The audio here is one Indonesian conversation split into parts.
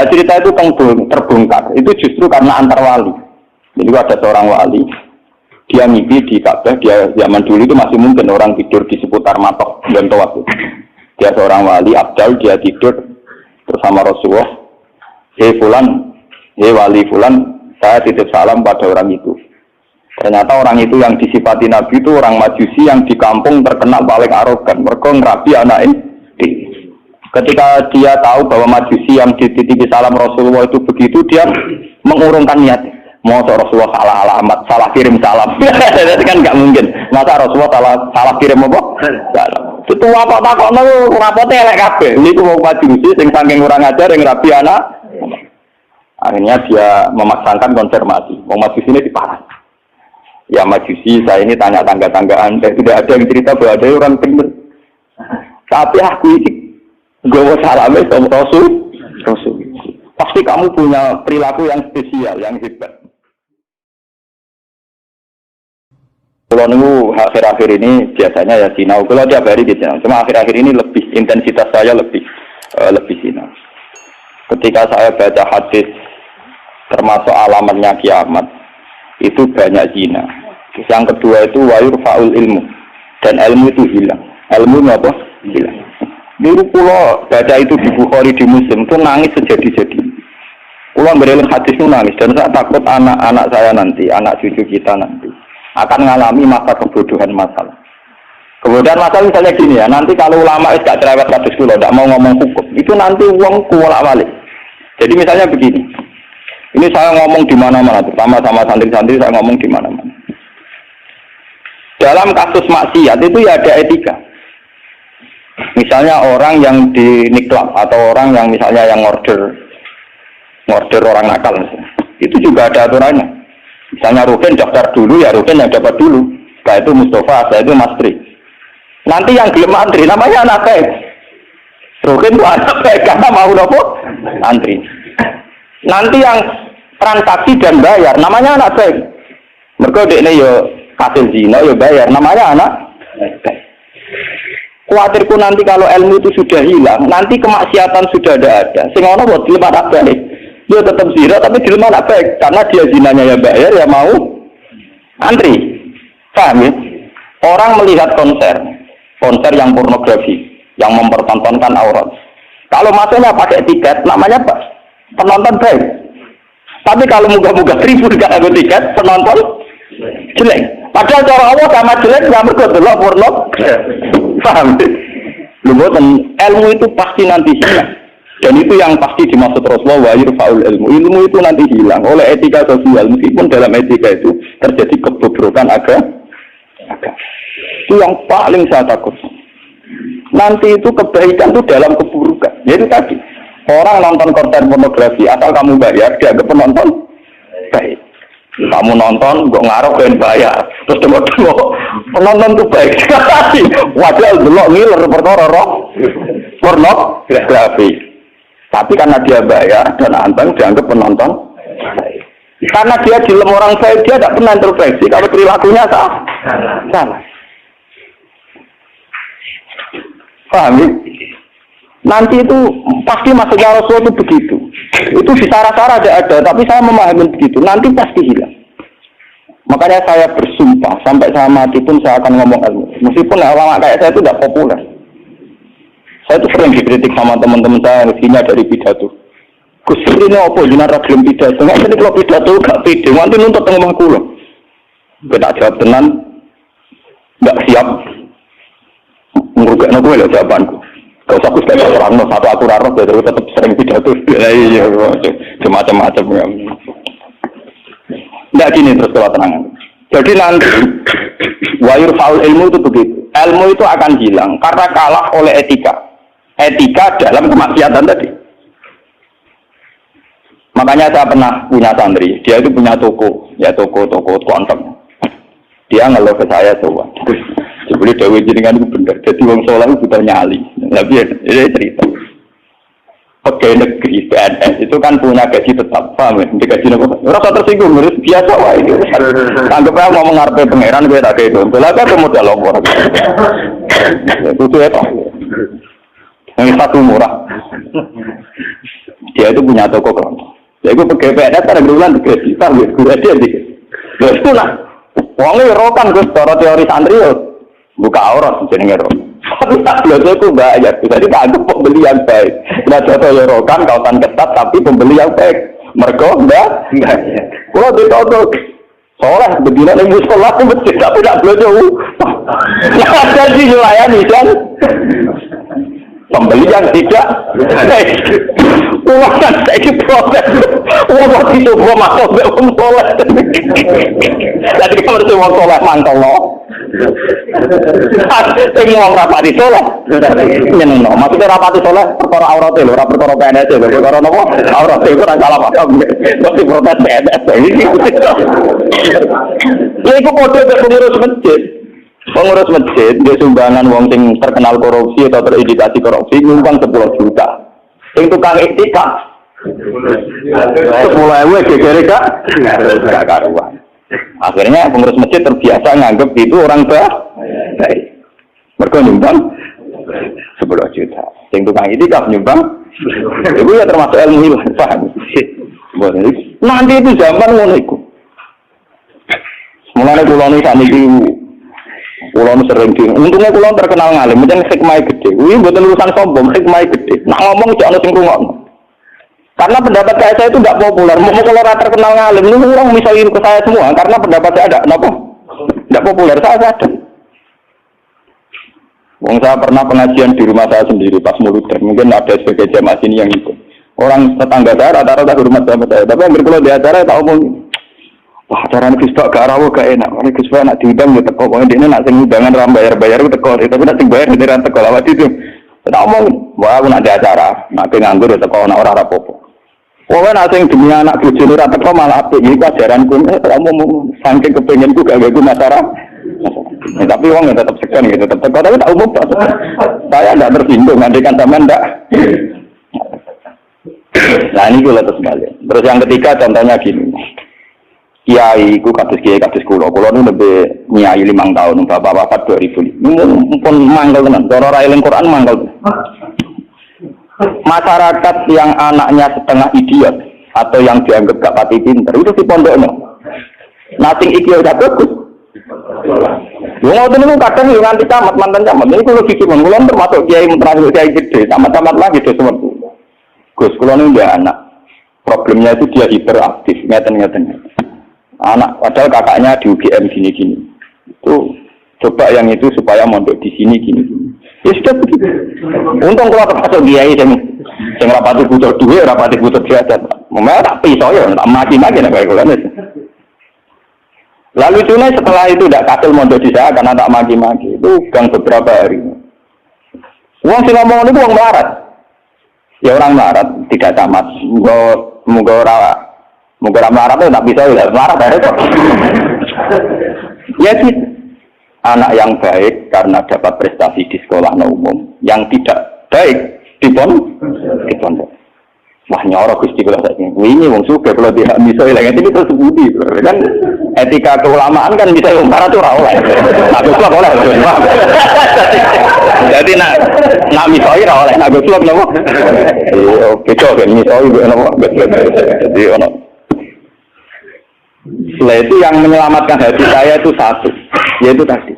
Nah cerita itu terbongkar. Itu justru karena antar wali. Jadi ada seorang wali, dia mimpi di Ka'bah. Dia zaman dulu itu masih mungkin orang tidur di seputar matok dan tawaf. Dia seorang wali abdal, dia tidur bersama Rasulullah. Hei fulan, hei wali fulan, saya titip salam pada orang itu. Ternyata orang itu yang disifati Nabi itu orang Majusi yang di kampung terkenal paling arogan. Mereka ngerabi anaknya. Ketika dia tahu bahwa Majusi yang dititipi salam Rasulullah itu begitu, dia mengurungkan niat. Mau Rasulullah salah alamat, salah kirim salam. Itu kan nggak mungkin. Masa Rasulullah salah kirim apa? Salam. Itu apa takokno rapote elek kabeh. Niku wong Majusi sing saking kurang ajar yang rabi anak. Akhirnya dia memaksakan konfirmasi. Wong Majusi ini diparah. Ya Majusi, saya ini tanya tangga-tanggaan. Tidak ada yang cerita bahwa ada orang benar. Tapi aku ini gue salamnya sama Rasul. Pasti kamu punya perilaku yang spesial, yang hebat. Kalau nunggu akhir-akhir ini biasanya ya sinau. Kalau tiap hari di sinau. Cuma akhir-akhir ini lebih intensitas saya lebih sinau. Ketika saya baca hadis termasuk alamatnya kiamat, itu banyak zina. Yang kedua itu wayur faul ilmu, dan ilmu itu hilang. Ilmu apa? Hilang. Dulu pulau baca itu di Bukhari di Muslim itu nangis sejadi-jadi. Pulau bereling hadis itu nangis dan saya takut anak-anak saya nanti, anak cucu kita nanti akan mengalami masa kebodohan masalah. Kebodohan masalah misalnya gini ya, nanti kalau ulama itu gak cerewet hadis dulu, tidak mau ngomong hukum, itu nanti uang kuolak balik. Jadi misalnya begini, ini saya ngomong di mana-mana, terutama sama santri-santri saya ngomong di mana-mana. Dalam kasus maksiat itu ya ada etika. Misalnya orang yang di niklab atau orang yang misalnya yang order orang nakal, itu juga ada aturannya. Misalnya Rukin daftar dulu, ya Rukin yang dapat dulu. Setelah itu Mustafa, setelah itu Mas Tri. Nanti yang gelem antri namanya anak baik. Rukin itu anak baik karena mau nopo antri. Nanti yang transaksi dan bayar namanya anak baik. Mereka dekne yo hasil zina yo bayar namanya anak baik. Khawatirku nanti kalau ilmu itu sudah hilang, nanti kemaksiatan sudah ada. Sing ono buat gelem anak baik. Dia tetap zina tapi gelem anak baik karena dia zinanya ya bayar ya mau antri. Paham ya? Orang melihat konser yang pornografi, yang mempertontonkan aurat. Kalau masuknya pakai tiket, namanya apa? Penonton baik. Tapi kalau muka-muka ribu gak ada tiket, penonton jelek. Padahal cara Allah sama jelek nggak berkedelok porno. Paham? Lu ilmu itu pasti nanti hilang. Dan itu yang pasti dimaksud Rasulullah wa yurfa'ul ilmu. Ilmu itu nanti hilang oleh etika sosial. Meskipun dalam etika itu terjadi kebobrokan agama. Itu yang paling saya takut. Nanti itu kebaikan itu dalam keburukan. Yaitu tadi, orang nonton konten pornografi asal kamu bayar, dianggap penonton baik. Kamu nonton, kok ngaruh dan bayar. Terus tengok-tengok, penonton itu baik. Wajar delok ngiler perkara pornografi. Tapi karena dia bayar dan anteng dianggap penonton. Karena dia dilem orang baik, dia tidak pernah introspeksi kalau perilakunya salah. Paham ya? Nanti itu pasti maksudnya Rasul itu begitu. Itu di sarah-sarah ada, tapi saya memahami begitu. Nanti pasti hilang. Makanya saya bersumpah sampai saya mati pun saya akan ngomong ilmu. Meskipun ulama kayak saya itu tidak populer. Saya itu sering dikritik sama teman-teman saya yang rezekinya dari pidato. Gus ini apa? Jenara gelem pidato. Nggak jadi kalau pidato gak pede. Nanti nuntut tengah kulo. Kita jawab tenan, nggak siap. Ngurugakno kowe lho jawabanku. Gak usah kus kayak orang satu aturan roh, tapi tetap sering pidato. Iya, macam-macam. Nggak gini terus kalau tenang. Jadi nanti wayur faul ilmu itu begitu. Ilmu itu akan hilang karena kalah oleh etika. Etika dalam kemaksiatan tadi. Makanya saya pernah punya santri, dia itu punya toko konten. Dia ngeluh ke saya coba. Sebelum Dewi jenengan itu benar. Jadi wong soleh itu butuh nyali. Lebih ini cerita. Pegawai negeri PNS itu kan punya gaji tetap, paham ya? Di gaji apa? Rasa tersinggung, harus biasa wah itu. Anggapnya mau mengarpe pangeran gue tak kayak itu. Belakang pemodal lapor. Itu apa? Yang satu murah. Dia itu punya toko kelontong. Ya itu pegawai PNS ada bulan 3 juta, gue dia di. Terus itu lah. Wongnya rokan gue secara teori santri yo buka aurat jenenge ro. Tapi tak belajar itu bayar. Jadi tak ada pembeli yang baik. Nah contoh ya rokan kautan ketat tapi pembeli yang baik. Mergo enggak. Kalau ditutup soleh begini nih musola tuh masjid tapi tak belajar. Nah ada sih melayani kan. Pembeli yang tidak uang kan saya proses uang itu gua masuk ke uang soleh jadi kalau itu uang soleh mantol lo ini uang rapati soleh nyeneng no maksudnya rapati soleh perkara aurat itu rapor perkara PNS itu perkara apa aurat itu kan salah paham masih protes PNS ya itu kode pengurus masjid. Pengurus masjid di sumbangan wong sing terkenal korupsi atau terindikasi korupsi nyumbang 10 juta. Sing tukang etika 10.000 gegere gak karuan. Akhirnya pengurus masjid terbiasa nganggep itu orang baik. Mergo nyumbang 10 juta. Sing tukang etika nyumbang itu ya termasuk ilmu paham. Nanti itu zaman ngono iku. Mulane kula niki sakniki Kulon sering di, untungnya kulon terkenal ngalim, macam hikmah gede. Wih, bukan urusan sombong, hikmah gede. Nak ngomong jangan sing rungokno. Karena pendapat saya itu tidak populer. Mau kalau terkenal ngalim, ini orang misalnya ke saya semua. Karena pendapat saya ada, kenapa? Tidak populer, saya sadar. Wong saya pernah pengajian di rumah saya sendiri pas muludan. Mungkin ada sebagai jamaah sini yang itu. Orang tetangga saya rata-rata hormat sama saya. Tapi hampir kalau di acara tak omong. Wah, acaranya Gus Pak gak rawuh gak enak. Ini Gus Pak nak diundang ya teko. Pokoknya dia nak sing undangan ram bayar-bayar teko. Tapi nak sing bayar dia ram teko lawat itu. Tak omong, wah aku nak di acara. Nak nganggur ya teko nak ora rapopo. Pokoknya nak sing demi anak bojone ra teko malah apik. Iki ajaranku ora omong saking kepengenku gak gawe masyarakat. Tapi uang yang tetap sekian gitu, tetap teko. Tapi tak umum tak. Saya tidak tersinggung. Nantikan sampean enggak. Nah ini gue letas sekali. Terus yang ketiga contohnya gini. Kiai ku kados kiai kados kula nu lebih nyai 5 tahun bapak wafat 2000 pun mangkel tenan cara ra eling Quran mangkel masyarakat yang anaknya setengah idiot atau yang dianggap gak pati pinter itu di pondoknya nating iki udah bagus yo ngoten niku kadang yo nganti tamat mantan tamat niku kula pikir kula termasuk kiai terakhir kiai gede tamat-tamat lagi terus semua Gus kula nu dia anak problemnya itu dia hiperaktif ngeten-ngeten anak padahal kakaknya di UGM gini-gini itu coba yang itu supaya mondok di sini gini-gini ya sudah begitu untung kalau termasuk kiai yang rapati butuh duit rapati butuh biasa memang tak pisau ya tak maki-maki nak kayak lalu cuma setelah itu tidak kasil mondok di saya karena tak maki-maki itu gang beberapa hari uang si ngomong itu uang melarat ya orang melarat tidak tamat moga melarat itu tak bisa ya melarat ya sih anak yang baik karena dapat prestasi di sekolah umum yang tidak baik di pondok wah nyorok Gusti kula saiki ini wong sugih kalau tidak bisa ilang itu terus budi kan etika keulamaan kan bisa wong melarat ora oleh aku kok oleh jadi nak misoi ora oleh aku kok napa beda kan misoi napa jadi ono setelah itu yang menyelamatkan hati saya itu satu, yaitu tadi.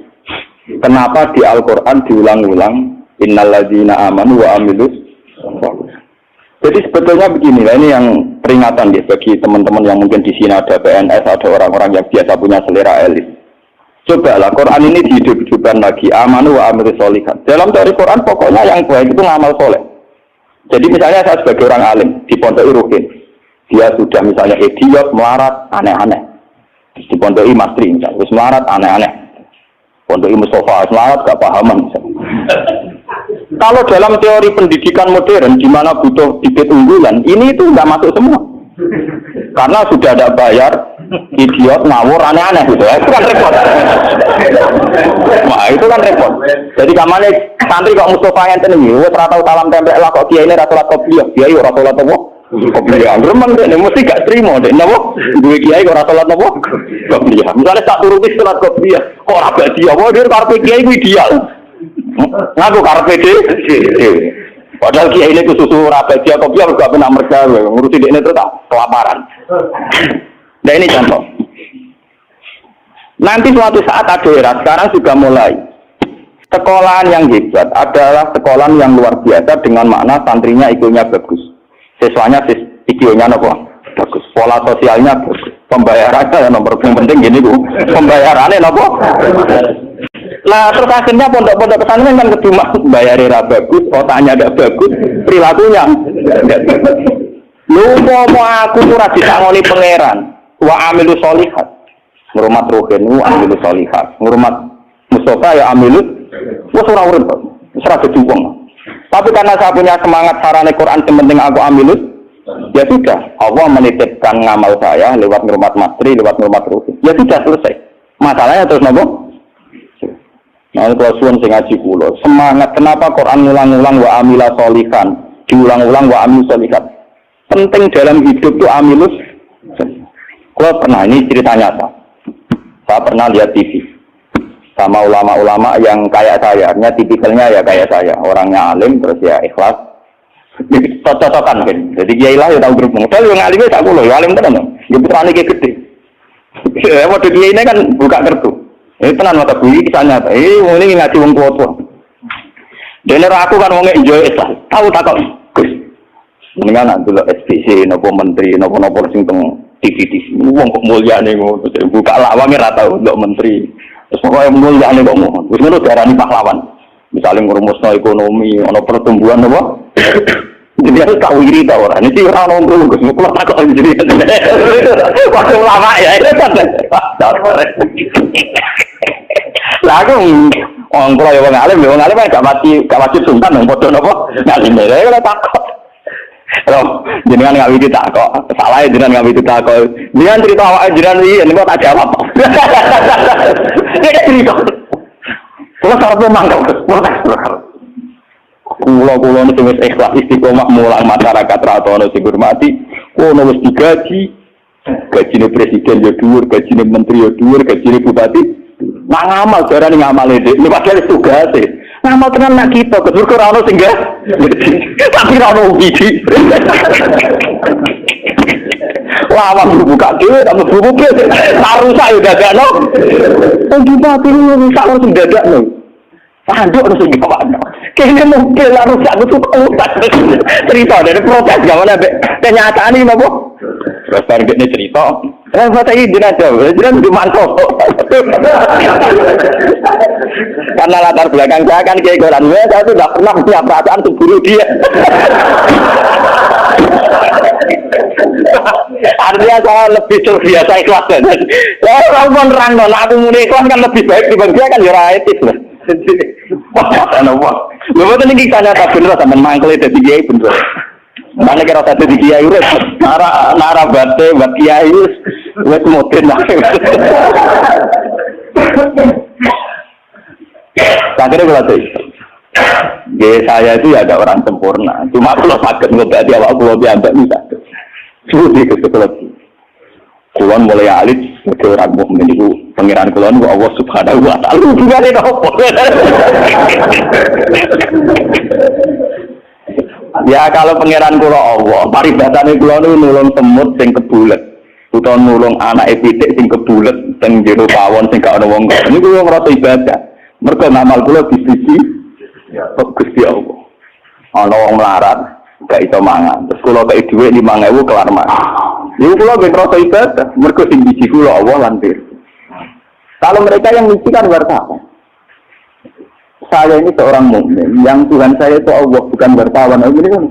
Kenapa di Al-Quran diulang-ulang innalladzina amanu wa amilus sholihat. Jadi sebetulnya begini, ini yang peringatan ya bagi teman-teman yang mungkin di sini ada PNS, ada orang-orang yang biasa punya selera elit. Cobalah Quran ini dihidup-hidupkan lagi amanu wa amilus sholihat. Dalam teori Quran pokoknya yang baik itu ngamal soleh. Jadi misalnya saya sebagai orang alim di Pondok Rukin. Dia sudah misalnya idiot, melarat, aneh-aneh. Di Pondok Mastri, misalnya, melarat, aneh-aneh. Pondok Mustafa, melarat, gak pahaman. Kalau dalam teori pendidikan modern, di mana butuh bibit unggulan, ini itu nggak masuk semua. Karena sudah ada bayar, idiot, ngawur, aneh-aneh. Gitu. Itu kan repot. Nah, itu kan repot. Jadi kamane santri kok Mustafa yang tenang, wes ratau salam tempel lah kok kiai ini ratulat kopiah, kiai ratulat apa? Kopiah, remang deh, mesti gak terima deh, nabo, gue kiai kok ratulat apa? Kopiah, misalnya tak turuti sholat kopiah, kok rapat dia, wah dia karpet kiai gue ideal, ngaku karpet deh, Padahal kiai ini susu rabadia kopi harus gak pernah mereka ngurusi dia ini terus kelaparan. Nah ini contoh. Nanti suatu saat ada era, sekarang sudah mulai. Sekolahan yang hebat adalah sekolahan yang luar biasa dengan makna santrinya IQ-nya bagus. Siswanya IQ-nya bagus. Pola sosialnya bagus. Pembayarannya yang nomor penting gini Bu. Pembayarannya apa? Nah terus akhirnya pondok-pondok pesantren kan kedua bayarnya bagus, otaknya tidak bagus, perilakunya tidak bagus. Lu mau aku ora disangoni pangeran, wa amilu sholihat. Ngurmat rohen, wa amilu sholihat. Ngurmat Mustafa ya amilu, wis ora urip, wis ora dadi wong. Tapi karena saya punya semangat sarane Quran penting aku amilu, ya sudah, Allah menitipkan ngamal saya lewat ngurmat mastri, lewat ngurmat rohen. Ya sudah selesai. Masalahnya terus nopo? Nah, kalau suwun sing ngaji kula, semangat kenapa Quran ngulang-ulang wa amila sholihan, diulang-ulang wa amil sholihat. Penting dalam hidup itu amilus. Kalau pernah ini cerita nyata. Saya pernah lihat TV sama ulama-ulama yang kayak saya, artinya tipikalnya ya kayak saya, orangnya alim terus ya ikhlas. Cocok-cocokan kan. Jadi kiai lah ya tahu grup. Padahal yang alimnya tak kula, ya alim tenan. Ya putrane ki gede. Ya model kiai ini kan buka kertu. Ini tenan mata bui kisahnya. Ini ngaji wong tua-tua. Dene aku kan wong enjoy Islam. Tahu tak kok. Gus. Mendingan dulu SPC nopo menteri nopo sing teng TV wong kok mulyane ngono. Buka lawang ora tau ndok menteri. Terus pokoke mulyane kok ngono. Wis ngono diarani pahlawan. Misalnya ngurumusno ekonomi, ana pertumbuhan apa? Jadi harus tahu iri tahu orang. Ini orang ngomong Gus, mau tak kok jadi. Waktu lama ya itu kan. Lagu orang kalau yang alim kan gak wajib sungkan dong bodoh nopo. Ngalim ya kalau takut. Loh, jenengan nggak bisa takut. Salah ya jenengan nggak bisa takut. Jangan cerita awak jenengan ini kok tak jawab. Dia cerita. Kalau salah tuh mangkal, kulo ini wis ikhlas istiqomah mulang masyarakat ratono sing hormati, kulo wis digaji, gajine presiden ya dhuwur, gajine menteri ya dhuwur, gajine bupati. Nang ngamal jarane ngamale dhek, nek padahal tugase. Ngamal tenan nak kita, kedur ora ono sing gak. Tapi ora ono wiji. Lawang buka dhewe, tapi buku rusak yo dadakno. Bupati rusak langsung dadakno. Anduk harus digawakno. Kene mungkin lah rusak itu utak. Cerita dari protes gimana kenyataan ini apa? Terus baru ini cerita. Masa ini jenazah di mantap. Karena latar belakang saya kan kayak Quran, saya itu tidak pernah punya perasaan untuk bunuh dia. Artinya saya lebih terbiasa ikhlas. Saya orang nerang nona aku muni ikhlas kan lebih baik dibanding dia kan ya etis lah. Lha boten iki nyata bener sampean mangkel dadi kiai bener. Mane kira dadi kiai urip nara bate buat kiai wis modern lah. Akhirnya kalau itu saya itu ya ada orang sempurna. Cuma kalau sakit ngobati awak kulo biambak bisa. Sudah kesekeleti. Kulon mulai alit sebagai orang mukmin itu pangeran kulon ku Allah Subhanahu wa taala hubungane opo. Ya kalau pangeran kula Allah, paribatane kula niku nulung semut sing kebulet, utawa nulung anake pitik sing kebulet teng jero pawon sing gak ana wong. Niku kula ngrasa ibadah. Mergo ngamal kula disisi Gusti Allah. Ana wong melarat, gak iso mangan. Terus kula kei dhuwit 5.000 kelar mangan. Niku kula ben rasa ibadah, mergo sing biji kula Allah lan pirsa. Kalau mereka yang misi kan wartawan. Saya ini seorang mukmin, yang Tuhan saya itu Allah bukan wartawan. Ini kan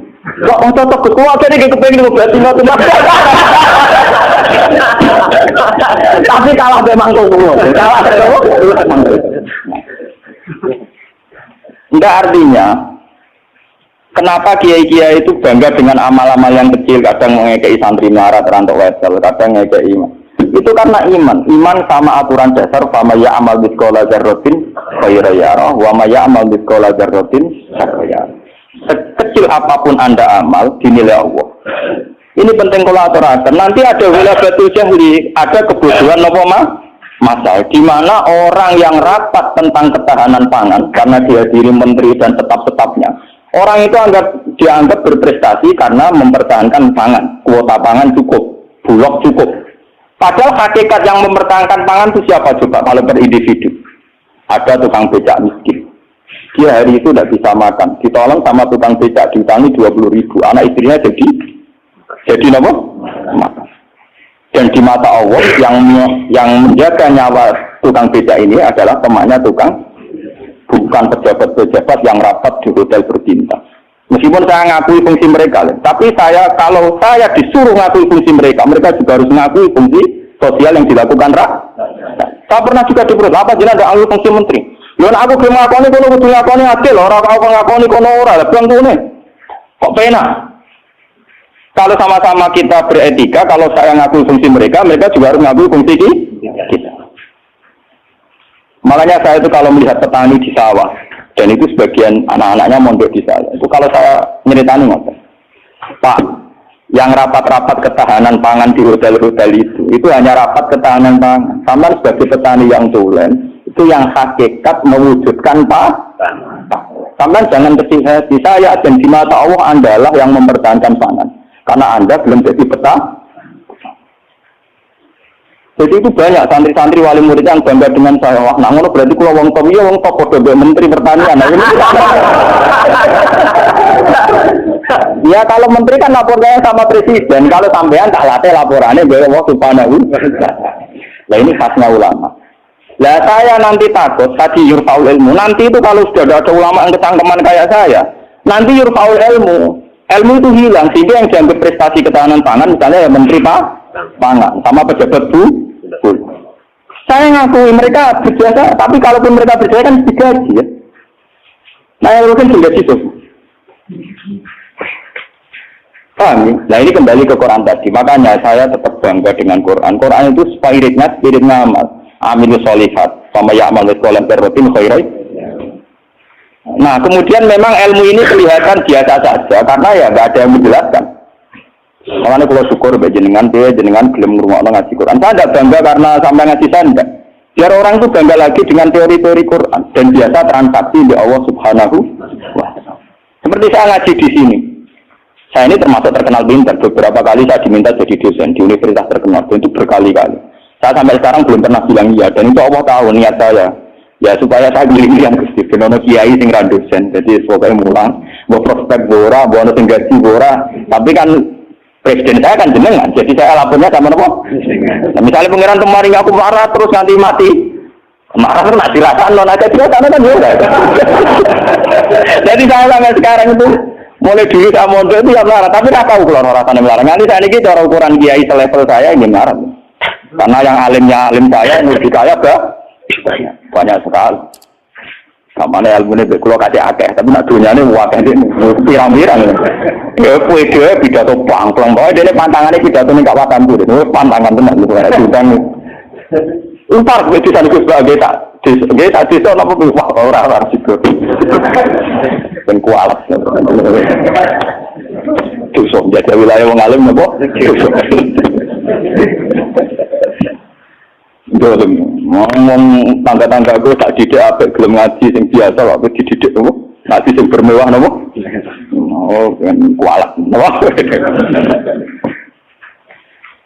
kok cocok ke kuat ini kepengen berarti ngono. Tapi kalah memang tunggu. Kalah enggak artinya kenapa kiai-kiai itu bangga dengan amal-amal yang kecil, kadang mengekei santri melarat rantok wesel, kadang mengekei iman. Itu karena iman sama aturan dasar fama ya amal biskola jarrotin khairan yarah wa ma ya amal biskola jarrotin syarran yarah. Sekecil apapun Anda amal dinilai Allah. Ini penting kalau aturakan. Nanti ada wilayatul jahli, ada kebodohan apa masal di mana orang yang rapat tentang ketahanan pangan karena dihadiri menteri dan tetap-tetapnya Orang itu dianggap berprestasi karena mempertahankan pangan, kuota pangan cukup, bulog cukup. Padahal hakikat yang mempertahankan pangan itu siapa coba kalau per individu? Ada tukang becak miskin. Dia hari itu tidak bisa makan. Ditolong sama tukang becak, diutangi 20.000. Anak istrinya jadi apa? Makan. Dan di mata Allah yang menjaga nyawa tukang becak ini adalah temannya tukang, bukan pejabat-pejabat yang rapat di hotel berbintang. Meskipun saya ngakui fungsi mereka, tapi kalau saya disuruh ngakui fungsi mereka juga harus ngakui fungsi sosial yang dilakukan rakyat. Saya pernah juga diperut, apa jelas ada ahli fungsi menteri. Lalu aku belum ngakoni kono kudu ngakoni adil, orang aku ngakoni kono ora, lah bilang tuh kok pena. Kalau sama-sama kita beretika, kalau saya ngakui fungsi mereka juga harus ngakui fungsi kita. Makanya saya itu kalau melihat petani di sawah, dan itu sebagian anak-anaknya mondok di saya, itu kalau saya nyeritani ngoten, Pak, yang rapat-rapat ketahanan pangan di hotel-hotel itu hanya rapat ketahanan pangan. Sama sebagai petani yang tulen, itu yang hakikat mewujudkan Sampai jangan kecil hati, saya dan di mata Allah Anda lah yang mempertahankan pangan. Karena Anda belum jadi peta. Jadi itu banyak santri-santri wali murid yang bangga dengan saya. Wah, nah ngono berarti kalau wong top, iya wong top kode menteri pertanian. Nah, ini ya kalau menteri kan lapornya sama presiden. Kalau sampean tak latih laporannya bahwa Allah Subhanahu. Nah ini khasnya ulama. Lah saya nanti takut tadi yurfaul ilmu. Nanti itu kalau sudah ada ulama yang ketangkeman kayak saya, nanti yurfaul ilmu. Ilmu itu hilang sehingga yang dianggap prestasi ketahanan pangan misalnya ya menteri pangan sama pejabat bu. Saya ngakui mereka berjasa, tapi kalaupun mereka berjasa kan digaji ya. Nah yang kan digaji itu. Paham ya? Nah ini kembali ke Quran tadi. Makanya saya tetap bangga dengan Quran. Quran itu spiritnya amal. Amilus solihat. Sama ya'mal mithqala dzarratin khairan. Nah kemudian memang ilmu ini kelihatan biasa saja karena ya nggak ada yang menjelaskan. Makanya kalau syukur jenengan gelem ngrungokno ngaji Quran. Saya tidak bangga karena sampai ngaji saya enggak. Biar orang itu bangga lagi dengan teori-teori Quran dan biasa transaksi di Allah Subhanahu wa Ta'ala. Seperti saya ngaji di sini. Saya ini termasuk terkenal pintar. Beberapa kali saya diminta jadi dosen di universitas terkenal. Dan itu berkali-kali. Saya sampai sekarang belum pernah bilang iya. Dan itu Allah tahu niat saya. Ya supaya saya giliran Gusti benono kiai sing ra dosen. Jadi pokoke mulang, mbok prospek ora, mbok ono sing gaji ora. Tapi kan presiden saya kan jenengan. Jadi saya lapornya sama napa? Nah, misalnya pangeran kemarin aku marah terus nanti mati. Marah kan nak dirasakno aja dia kan ya. Jadi saya sampai sekarang itu mulai dulu saya mondok itu ya marah, tapi enggak tahu kalau rasane marah. Nanti saya ini cara ukuran kiai selevel saya ini marah. Karena yang alimnya alim saya, yang lebih kaya banyak sekali. Kamane ilmune nek kula kasih akeh, tapi nek dunyane akeh pirang-pirang. Ya kowe dhewe pidato pang-plang, kok dene pantangane pidato ning gak watanku, wis pantangan tenan lho nek diundang. Upar kowe disane Gus Bae tak desa napa wah ora sido. Ben kualat. Dosa jadi wilayah wong alim napa? Ngomong tangga-tangga gue tak didik apa gelem ngaji sing biasa lah gue dididik nopo ngaji sing bermewah nopo kan kualat nopo.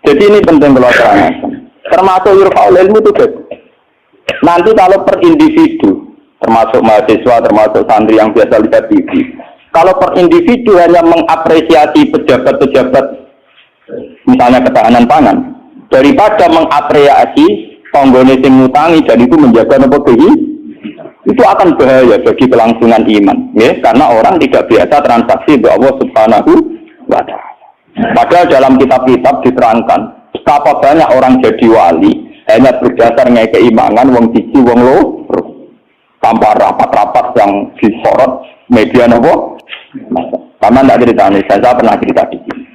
Jadi ini penting kalau terangkan termasuk yurfaul ilmu itu deh. Nanti kalau per individu termasuk mahasiswa termasuk santri yang biasa lihat TV kalau per individu hanya mengapresiasi pejabat-pejabat misalnya ketahanan pangan daripada mengapresiasi tonggone sing ngutangi dan itu menjaga nopo itu akan bahaya bagi kelangsungan iman ya karena orang tidak biasa transaksi dengan Allah Subhanahu wa Ta'ala. Padahal dalam kitab-kitab diterangkan betapa banyak orang jadi wali hanya berdasar keimanan wong siji wong loro tanpa rapat-rapat yang disorot media nopo. Sama ndak ceritane saya pernah cerita di sini.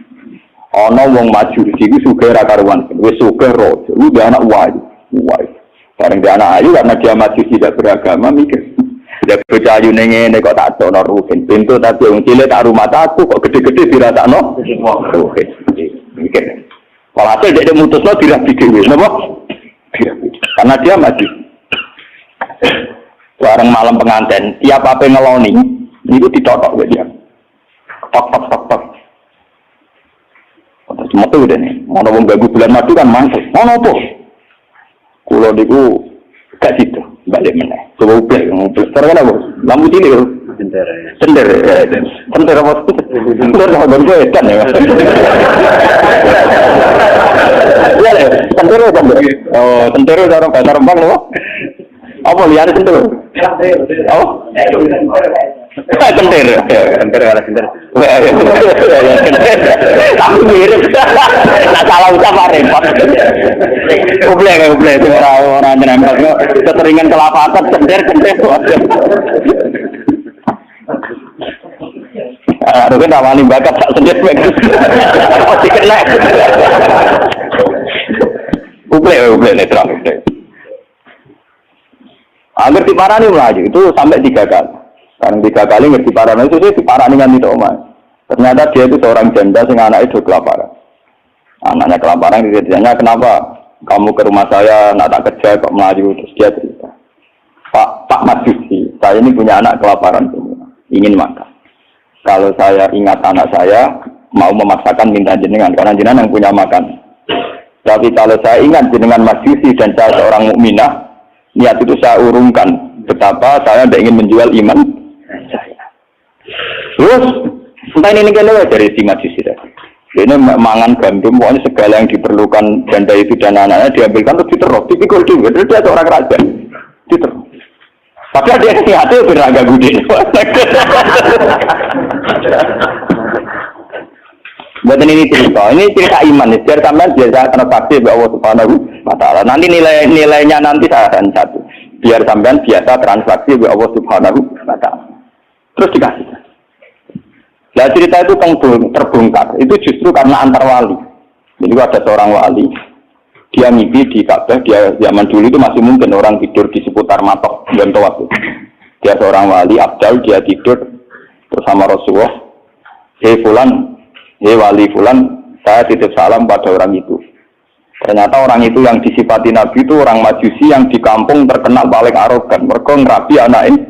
Ana wong maju iki sugih ra karuan wis sugih ro udah anak wae bareng dia anak ayu karena dia masih tidak beragama mikir tidak percaya ngene kok tak ono rugen pintu tapi wong cilik tak rumah aku kok gede-gede dirasakno rugen mikir walhasil dia mutusno dirabi dhewe napa karena dia masih bareng malam pengantin tiap apa ngeloni Itu ditotok ke dia. Tok. Cuma tuh udah nih. Mau ngomong gagu bulan madu kan mantul. Mau nopo? Kulo niku gak situ. Balik meneh. Coba ublek. Sekarang apa? Lampu cilik lho. Sender apa? Sender apa gue kan ya. Iya lho, sender. Oh, sender orang bahasa Rembang lho. Apa lihat sender? Oh. Sender kalau sender. Aku mirip. Tak salah ucap repot. Ublek orang nempel keteringan kelapatan sender. Aduh kan awalnya bakat tak sendiri pasti kena. Ublek netral. Agar diparani melaju itu sampai 3 kali. Sekarang 3 kali ngerti parani itu sih diparani kan tidak omah. Ternyata dia itu seorang janda sing anaknya itu kelaparan. Anaknya kelaparan ditanya kenapa kamu ke rumah saya nak tak kerja kok melaju, terus dia cerita. Pak Majusi, saya ini punya anak kelaparan semua, ingin makan. Kalau saya ingat anak saya, mau memaksakan minta jenengan, karena jenengan yang punya makan. Tapi kalau saya ingat jenengan Majusi dan saya seorang mukminah, niat itu saya urungkan. Betapa saya tidak ingin menjual iman saya. Terus, entah ini kan dari si Majusi tadi. Ini mangan gandum, pokoknya segala yang diperlukan janda itu dan anaknya diambilkan terus diterus, dipikul juga. Terus dia seorang raja, diterus. Padahal dia hati beraga gudin. Buat ini cerita iman. Biar sampean biasa transaksi bahwa Allah Subhanahu wa Ta'ala. Nanti nilainya nanti saya akan satu. Biar sampean biasa transaksi bahwa Allah Subhanahu wa Ta'ala. Terus dikasih. Nah cerita itu terbongkar. Itu justru karena antar wali. Jadi ada seorang wali. Dia mimpi di Ka'bah, dia zaman dulu itu masih mungkin orang tidur di seputar matok dan tawaf. Dia seorang wali abdal, dia tidur bersama Rasulullah. Fulan, wali Fulan, saya titip salam pada orang itu. Ternyata orang itu yang disifati Nabi itu orang Majusi yang di kampung terkenal paling arogan. Mereka ngerabi anaknya.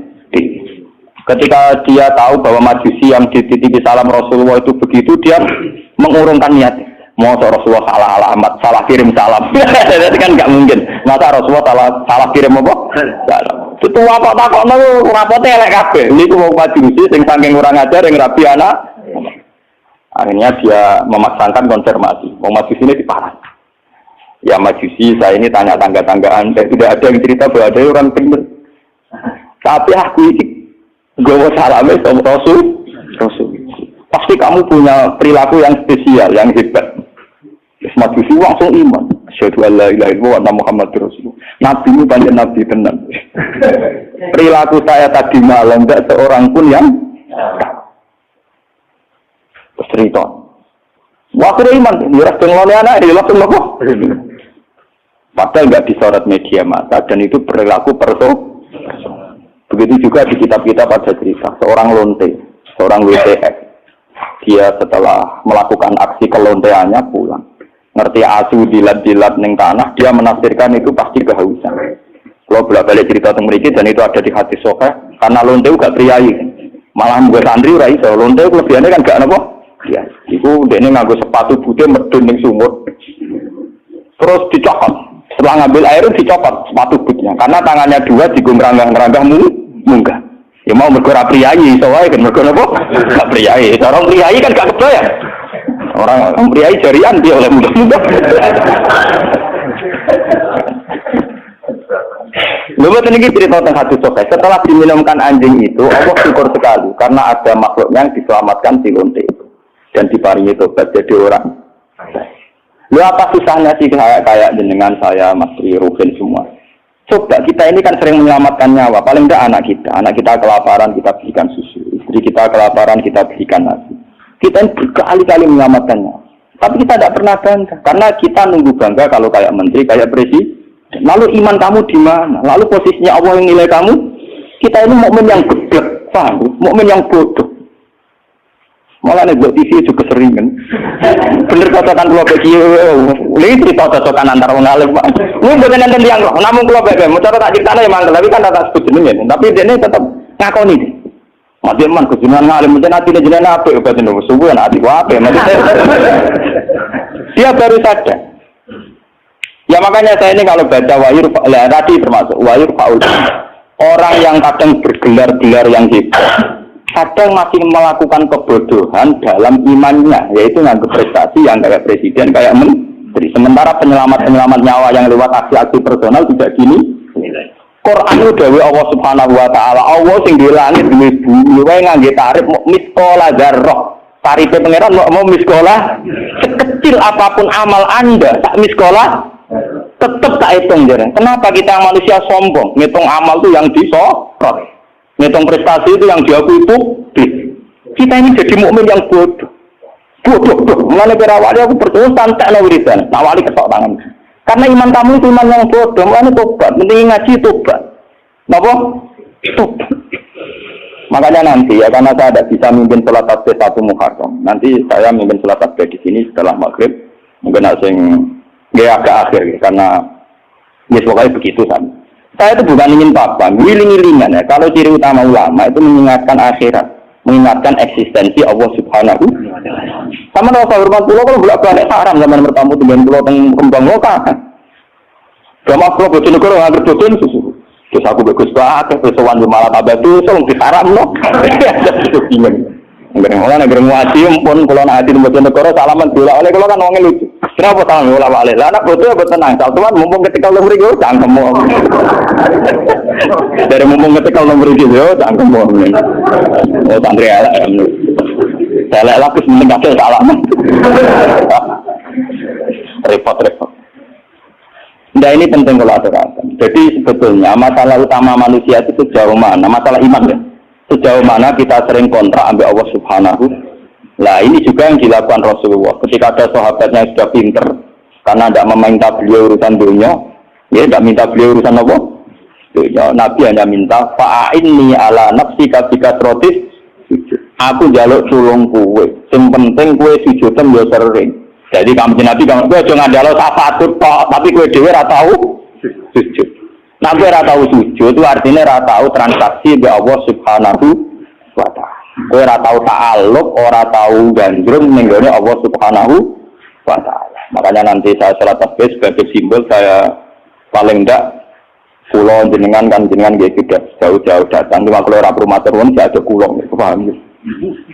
Ketika dia tahu bahwa Majusi yang dititipi salam Rasulullah itu begitu, dia mengurungkan niat. Mau Rasulullah salah alamat, salah kirim salam. Itu kan nggak mungkin. Masa Rasulullah salah kirim apa? Salam. Itu apa takokno rapote elek kabeh. Niku wong Majusi sing saking kurang ajar yang rabi anak. Akhirnya dia memaksakan konfirmasi. Wong Majusi ini diparah. Ya Majusi, saya ini tanya tangga-tanggaan, tidak ada yang cerita bahwa ada orang benar. Tapi aku ini gue salame sama Rasul. Pasti kamu punya perilaku yang spesial, yang hebat. Majusi langsung iman. Asyhadu an la ilaha illallah wa anna Muhammadar Rasulullah. Nabi ini banyak nabi tenan. Perilaku saya tadi malam enggak seorang pun yang cerita. Waktu iman, dia langsung anak, dia langsung apa? Padahal enggak disorot media massa dan itu perilaku personal. Begitu juga di kitab-kitab ada cerita seorang lonte, seorang WTF. Dia setelah melakukan aksi kelonteannya pulang. Ngerti asu dilat-dilat ning tanah, dia menafsirkan itu pasti kehausan. Kalau bolak-balik cerita tentang mereka dan itu ada di hadis sahih, karena lonte gak priayi. Malah mbok santri ora iso, lonte kelebihane kan gak napa? Ya, iku dekne nganggo sepatu putih medun ning sumur. Terus dicopot. Setelah ngambil air dicopot sepatu bootnya karena tangannya dua digombrang-gombrang munggah. Ya mau mergo ora priayi iso wae kan mergo napa? Gak priayi. Orang priayi kan gak kebayang. Orang priayi jarian dia oleh mudah-mudah. Lalu ini cerita tentang hadis sahih. Setelah diminumkan anjing itu, Allah syukur sekali karena ada makhluknya yang diselamatkan si lonte itu dan diparingi tobat jadi orang. Lu apa susahnya sih kayak jenengan saya, Mas Ruhin semua. Coba kita ini kan sering menyelamatkan nyawa. Paling tidak anak kita kelaparan kita berikan susu, istri kita kelaparan kita berikan nasi. Kita berkali-kali menyelamatkannya. Tapi kita tidak pernah bangga. Karena kita nunggu bangga kalau kayak menteri, kayak presiden. Lalu iman kamu di mana? Lalu posisinya Allah yang nilai kamu? Kita ini mukmin yang geblek, paham? Mukmin yang bodoh. Malah nih buat TV juga seringan. Bener cocokan kalau bagi ini cerita cocokan antar orang alim. Ini bukan nanti yang namun kalau bagi mau cara tak ceritanya emang, tapi kan tak sebut jenengnya. Tapi dia ini tetap ngakoni. Mati man kejunan ngalim mungkin hati jenengan apa obat itu subuh kan hati apa dia baru sadar. Ya makanya saya ini kalau baca wahyu tadi termasuk wahyu faul orang yang kadang bergelar-gelar yang hebat kadang masih melakukan kebodohan dalam imannya yaitu nganggap prestasi yang kayak presiden kayak menteri sementara penyelamat nyawa yang lewat aksi-aksi personal tidak gini. Quran itu dewe Allah Subhanahu wa taala. Allah sing di langit duwe bumi wae ngangge tarif miskola dzarrah. Tarife pangeran mau miskola sekecil apapun amal Anda, tak miskola tetap tak hitung jare. Kenapa kita manusia sombong? Ngitung amal itu yang disorot. Ngitung prestasi itu yang diakui publik. Kita ini jadi mukmin yang bodoh. Bodoh. Mulane perawali aku percaya santai wiridan. Nawali ketok tangan. Karena iman kamu itu iman yang bodoh, makanya tobat, mending ngaji tobat. Kenapa? Tobat. Makanya nanti ya, karena saya tidak bisa mimpin sholat tasbih 1 Muharram. Nanti saya mimpin sholat tasbih di sini setelah maghrib. Mungkin agak akhir, karena ya pokoknya begitu kan. Saya itu bukan ingin apa, ngiling-ngilingan ya. Kalau ciri utama ulama itu mengingatkan akhirat, mengingatkan eksistensi Allah Subhanahu. Sama kalau hormat pulau kalau bolak-balik haram zaman bertamu dengan pulau kembang lokal. Sama pulau Bojonegoro nggak berjodoh susu. Terus aku bagus banget, persoalan di malah tabah tuh, so di haram loh. Itu bingung. Negeri ngaji pun kalau nanti di Bojonegoro salaman bola oleh kalau kan uangnya lucu. Kenapa salaman bola balik? Lah anak bodoh tenang. Teman mumpung ketika lo beri gue cangkem. Dari mumpung ketika lo beri gue cangkem. Oh santri ala. Saya lapis meninggalkan salaman. Repot. Nah ini penting kalau aturakan. Jadi sebetulnya masalah utama manusia itu sejauh mana? Masalah iman ya. Sejauh mana kita sering kontrak ambil Allah Subhanahu. Nah ini juga yang dilakukan Rasulullah. Ketika ada sahabatnya yang sudah pinter, karena tidak meminta beliau urusan dunia, ya tidak minta beliau urusan apa? Dunia. Nabi hanya minta fa'inni ala nafsika bikasrotis. Aku jaluk tulung kue. Yang penting kue sujudan yo sering. Jadi kamu Nabi kamu kue jangan jaluk syafaat tok, tapi kue dhewe ora tahu sujud. Nah kue ora tahu sujud itu artinya ora tahu transaksi be Allah Subhanahu wa taala. Kue ora tahu ta'alluq, ora tahu gandrung ning gone Allah Subhanahu wa taala. Makanya nanti saya salat tasbih sebagai simbol saya paling ndak kula jenengan kan jenengan nggih sudah jauh-jauh datang cuma kalau ora rumah terun saya ada kula paham ya.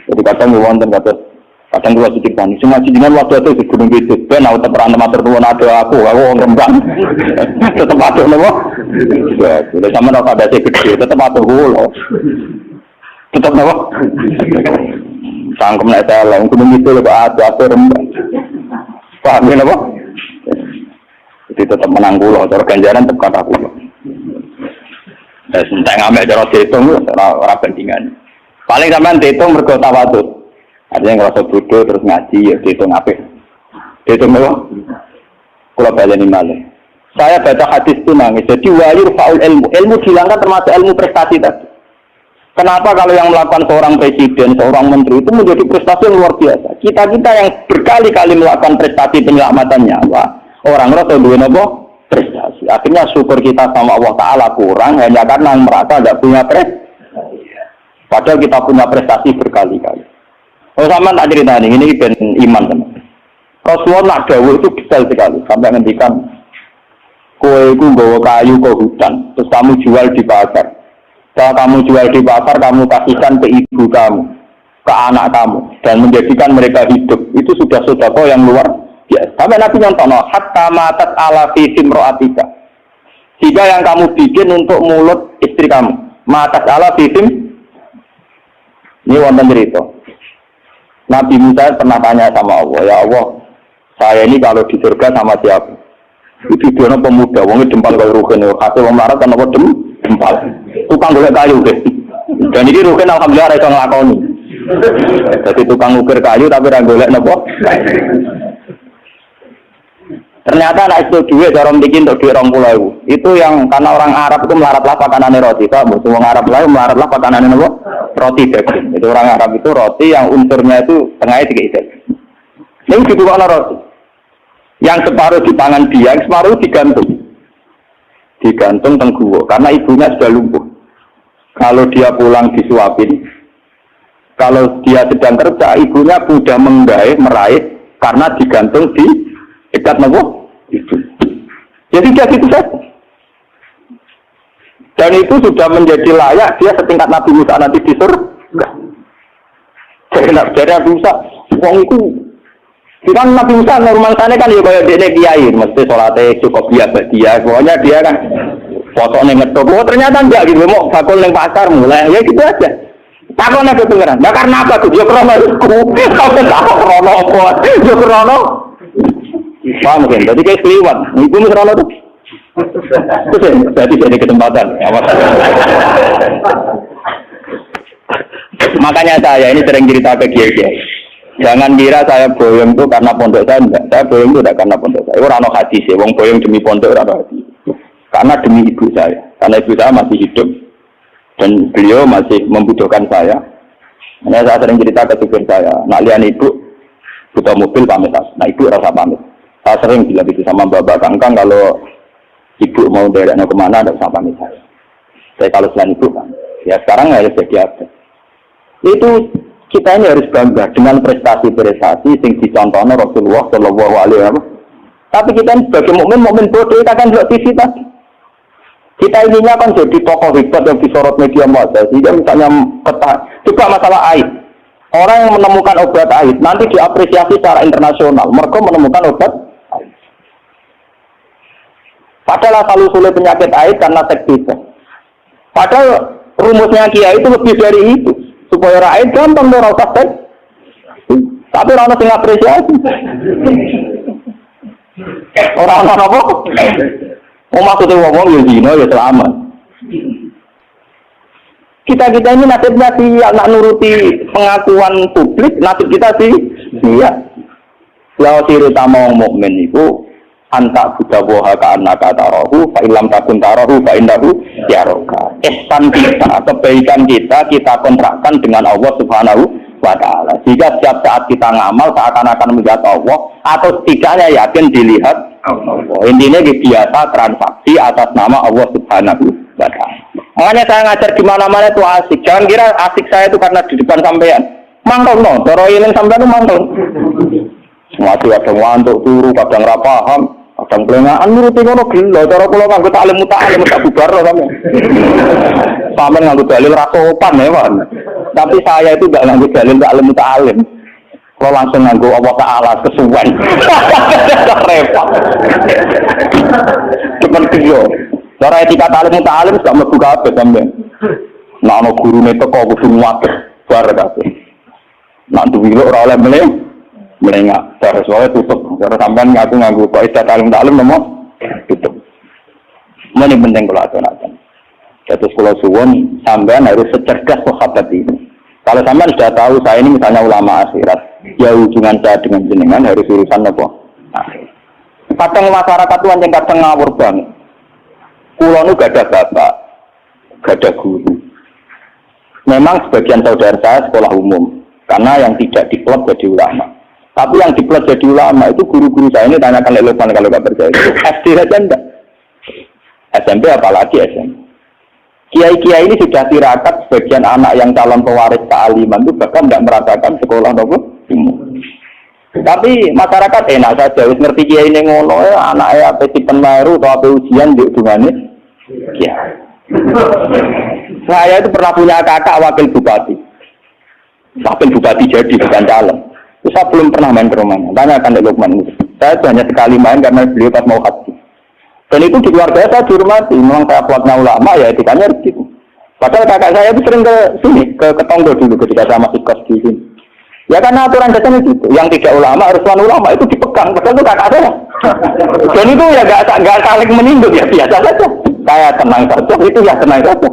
Jadi kadang wonten kadang kula sedikit panik. Cuma jenengan waktu itu di Gunung Kidul ben aku teperan matur nuwun ada aku Rembang. Tetep atuh napa? Ya, sudah sama nek ada gede tetep atuh kula. Tetep napa? Sangkem nek teleng Gunung Kidul kok atuh Rembang. Paham ya napa? Jadi tetep menang kula, cara ganjaran tetep kata kula. Entek ngamek cara diitung ora bandingan. Paling sampean diitung mergo tawadhu. Artinya ngerasa bodoh terus ngaji ya diitung apik. Diitung apa? Kula baleni malih. Saya baca hadis itu nangis. Jadi wayur faul ilmu. Ilmu hilangkan termasuk ilmu prestasi tadi. Kenapa kalau yang melakukan seorang presiden, seorang menteri itu menjadi prestasi yang luar biasa. Kita yang berkali-kali melakukan prestasi penyelamatan nyawa, orang rasa duwe napa? Prestasi. Akhirnya syukur kita sama Allah Ta'ala kurang hanya karena merasa tidak punya prestasi. Padahal kita punya prestasi berkali-kali. Oh sama tak cerita ini ben iman teman. Rasulullah nak dawuh itu detail sekali sampai ngendikan kowe iku nggawa kayu ke hutan, terus kamu jual di pasar. Kalau kamu jual di pasar, kamu kasihkan ke ibu kamu, ke anak kamu, dan menjadikan mereka hidup. Itu sudah sedekah yang luar biasa. Sampai Nabi nyontono, hatta matat ala fi simroatika. Jika yang kamu bikin untuk mulut istri kamu, matat ala fi sim. Ini wonten cerita. Nabi Musa pernah tanya sama Allah, ya Allah, saya ini kalau di surga sama siapa? Itu dia pemuda, wongnya jempal kalau rugen, hasil melarat kan apa jempal. Tukang golek kayu deh. Dan ini rugen alhamdulillah iso nglakoni. Jadi tukang ukir kayu tapi ra golek napa? Ternyata anak itu duit cara bikin untuk duit 20.000. Itu yang karena orang Arab itu melaratlah pakanane roti, Pak. Semua Arab lain melaratlah pakanane napa? Roti daging. Itu orang Arab itu roti yang unsurnya itu tengahnya dikit. Ini dibuka roti. Yang separuh di tangan dia, yang separuh digantung. Digantung tengguwo karena ibunya sudah lumpuh. Kalau dia pulang disuapin, Kalau dia sedang kerja, ibunya sudah meraih karena digantung di dekat nopo itu. Jadi dia gitu saja. Dan itu sudah menjadi layak dia setingkat Nabi Musa nanti di surga. Jadi Nabi Musa, wong itu kan Nabi Musa normal sana kan ya kayak dia kiai, mesti sholatnya cukup biasa dia. Pokoknya dia kan foto ngetok. Oh ternyata enggak gitu, mau bakul neng pasar mulai ya gitu aja. Takon nek pengeran. Nah karena apa tuh? Yo krono iku. Kau tak krono apa? Yo krono. Paham kan? Jadi kayak keliwat. Ibu mesti krono tuh. Terus jadi kesempatan. Makanya saya ini sering cerita ke kiai. Jangan kira saya boyong itu karena pondok saya enggak. Saya boyong itu tidak karena pondok saya. Ora ono hadis ya. Wong boyong demi pondok ora ono hadis. Karena demi ibu saya. Karena ibu saya masih hidup. Dan beliau masih membutuhkan saya. Makanya saya sering cerita ke supir saya, nak lihat ibu butuh mobil pamit. Nah ibu rasa pamit. Saya sering bilang itu sama bapak kangkang kalau ibu mau daerahnya kemana ada usah pamit saya. Saya kalau selain ibu kan, ya sekarang harus jadi apa? Itu kita ini harus bangga dengan prestasi-prestasi yang dicontohkan Rasulullah Shallallahu Alaihi Wasallam. Tapi kita ini sebagai mukmin bodoh kita kan juga TV tadi. Kita ininya kan jadi tokoh hebat yang disorot media massa. Sehingga misalnya juga masalah air. Orang yang menemukan obat air nanti diapresiasi secara internasional. Mereka menemukan obat air. Padahal asal usulnya penyakit air karena sektivitas. Padahal rumusnya Kiai itu lebih dari itu. Supaya rakyat gampang merasa seks. Tapi orang yang apresiasi. Orang-orang apa? Maksudnya ngomong ya zina ya selamat. Kita ini nasibnya sih nak nuruti pengakuan publik, nasib kita sih iya. Lawa siri tamang mukmin itu antak budawoha ka anaka tarahu fa ilam takun tarahu fa indahu yaroka. Ihsan kita, kebaikan kita kontrakkan dengan Allah Subhanahu wa ta'ala. Jika setiap saat kita ngamal seakan-akan melihat Allah atau setidaknya yakin dilihat Allah. Intinya biasa transaksi atas nama Allah Subhanahu wa ta'ala. Makanya saya ngajar di mana-mana itu asik. Jangan kira asik saya itu karena di depan sampean. Mangkel no, cara ilmu sampean itu mangkel. Masih kadang ngantuk turu, kadang ra paham, kadang pelengahan nuruti ngono gila. Cara kula nganggo taklim muta'alim tak bubar sampean. Sampeyan nganggo dalil ra sopan ya, Pak. Tapi saya itu enggak nganggo dalil taklim muta'alim. Kalau langsung nganggo Allah Ta'ala kesuwen. Repot. Cuman kyo. Cara etika taklim muta'alim gak mlebu kabeh sampean. Nek ana gurune teko kudu nguwatir bar kabeh. Nek duwe ora oleh melengak. Terus wae tutup. Cara sampean nganggo kok etika taklim nomo tutup. Ini penting kalau aturakan. Terus kalau suwon sampean harus secerdas sahabat ini. Kalau sampean sudah tahu saya ini misalnya ulama akhirat, ya hubungan saya dengan jenengan harus urusan apa? Akhir. Kadang masyarakat itu yang kadang ngawur banget. Kulo nu gak ada bapak, gak ada guru. Memang sebagian saudara saya sekolah umum, karena yang tidak di klub jadi ulama. Tapi yang di klub jadi ulama itu guru-guru saya ini tanyakan relevan kalau gak percaya. SD saja enggak. SMP apalagi SMP. Kiai-kiai ini sudah tirakat sebagian anak yang calon pewaris kealiman itu bahkan tidak merasakan sekolah nopo umum. Tapi masyarakat enak saja, wis ngerti kiai ini ngono ya anaknya apa si penaruh atau apa ujian di hubungannya. Ya. Saya itu pernah punya kakak wakil bupati. Wakil bupati jadi bukan calon. Terus saya belum pernah main ke rumahnya. Tanyakan ke Lukman. Saya hanya sekali main karena beliau pas mau haji. Dan itu di keluarga saya dihormati. Memang saya kuatnya ulama ya etikanya begitu. Padahal kakak saya itu sering ke sini, ke Tonggo dulu ketika saya masih kos di sini. Ya karena aturan dasarnya itu. Yang tidak ulama, harus ulama itu dipegang. Padahal itu kakak saya. Dan itu ya nggak saling meninduk ya biasa saja. Saya tenang saja, itu ya tenang saja.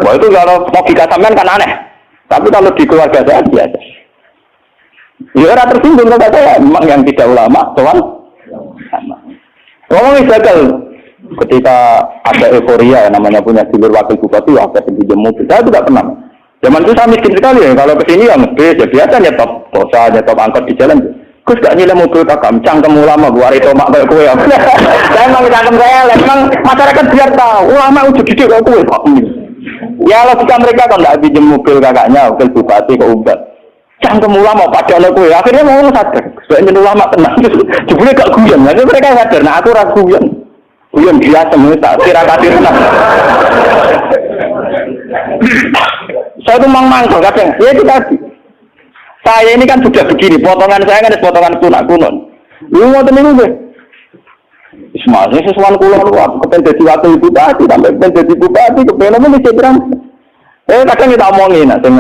Wah itu kalau logika sampean kan aneh. Tapi kalau di keluarga saya biasa. Ya orang tersinggung kakak saya. Memang yang tidak ulama, tuan. Ngomongin gagal ketika ada euforia namanya punya dulur wakil bupati apa pinjam mobil saya tidak pernah zaman itu saya miskin sekali ya kalau kesini ya mesti ya biasa nyetop kosa nyetop angkot di jalan Gus gak nyilem mobil kakak cangkem ulama gua itu mak kayak kue saya emang cangkem saya memang masyarakat biar tahu ulama udah gede kayak kue pak Ya logika mereka kan tidak pinjam mobil kakaknya, mobil bupati ke Umbat. Cangkem ulama pada anak gue. Akhirnya mau sadar. Sebenarnya ulama tenang. Jebule gak guyon. Nanti mereka sadar. Nah aku ragu guyon. Guyon biasa semua tak kira-kira tenang. Saya tuh mangkel kadang. Ya itu tadi. Saya ini kan sudah begini. Potongan saya kan ada potongan kuno. Lu mau temen gue. Semuanya sesuatu kulo lu kepen dadi wakil bupati sampai kepen dadi bupati kepen apa mesti terang. Kadang kita omongin, nah, saya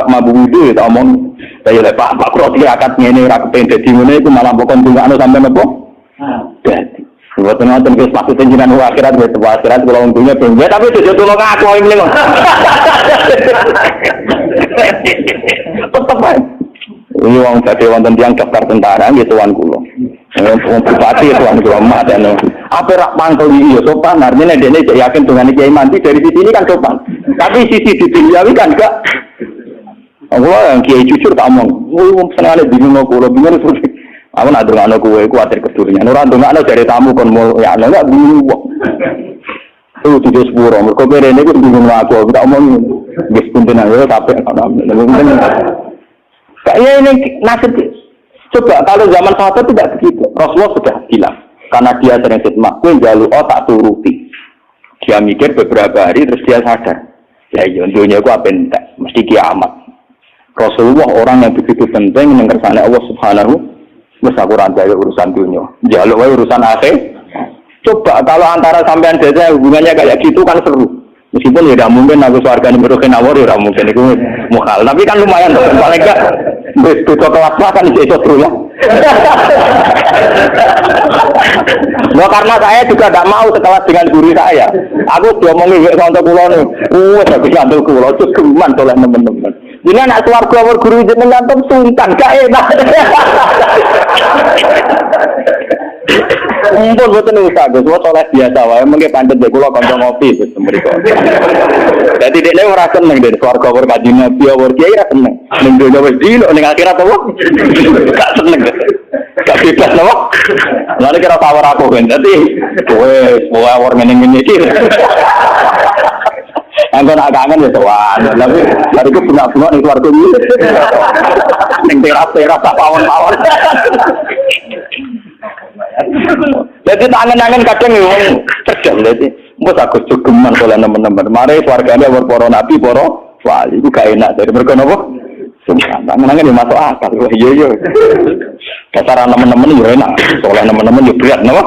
mampu itu kita omong. Saya Pak Kroti akad ngene ra kepen dadi ngene iku malah pokon ndongakno sampe napa? Dadi. Buat nonton wis pasti jenengan akhirat wis akhirat kula untungnya ben. Tapi aja tulung aku ngene kok. Tetep ae. Ini wong dadi wonten tiyang daftar tentara nggih tuan kula. Wong bupati tuan kula mak dan apa rak mangkel iki ya sopan artinya dene yakin dengan Kiai Manti dari sisi ini kan sopan. Tapi sisi di duniawi kan enggak. Allah yang Kiai jujur tak omong. Wong senengane bingung kula bingung terus. Aku nak ndongakno kowe kuwatir kedurian. Ora ndongakno dari tamu kon mau ya enggak bingung kok. Tuh tujuh sepuro. Mergo rene iku bingung aku tak omong wis punten ae tapi ana. Kayaknya ini nasib. Coba kalau zaman sahabat tidak begitu. Rasulullah sudah bilang karena dia sering khidmah, kowe njaluk tak turuti. Dia mikir beberapa hari terus dia sadar. Ya dunia ku apa entek, mesti kiamat. Rasulullah orang yang begitu penting yang kersane Allah Subhanahu wis aku rantai urusan dunia. Njaluk wae urusan akhir. Coba kalau antara sampean desa hubungannya kayak gitu kan seru. Meskipun tidak mungkin aku swargane meroke nawar ya mungkin itu mukhal. Tapi kan lumayan loh. Paling enggak beda kelas kan iso seru ya. Nah, karena saya juga tidak mau sekelas dengan guru saya. Aku diomongin kantor kula nih. Wes aku kantor kula cukuman oleh teman-teman. Jadi anak swarga guru jenengan tem sungkan gak enak. Mumpun boten usah Gus, soleh biasa wae mengke pancet dek kula kanca ngopi wis mriko. Dadi dekne ora seneng dek swarga ora kanjeng Nabi ora kiai ora seneng. Ning donya wis dino ning akhirat apa? Gak seneng. Gak bebas lho. Lalu kira tawar aku kan. Dadi kowe ora ngene-ngene iki. Anggo nak kangen ya sowan. Tapi bariku bunga-bunga ning keluarga iki. Ning teras-teras pawon-pawon. Jadi tangan-tangan kadang yang cerdas jadi mbok aku cukuman oleh teman-teman. Mari keluargane para nabi, para wali itu gak enak dari mereka napa? Tangan-tangan masuk akal. Iya. Kasaran teman-teman yo enak, oleh teman-teman yo berat napa?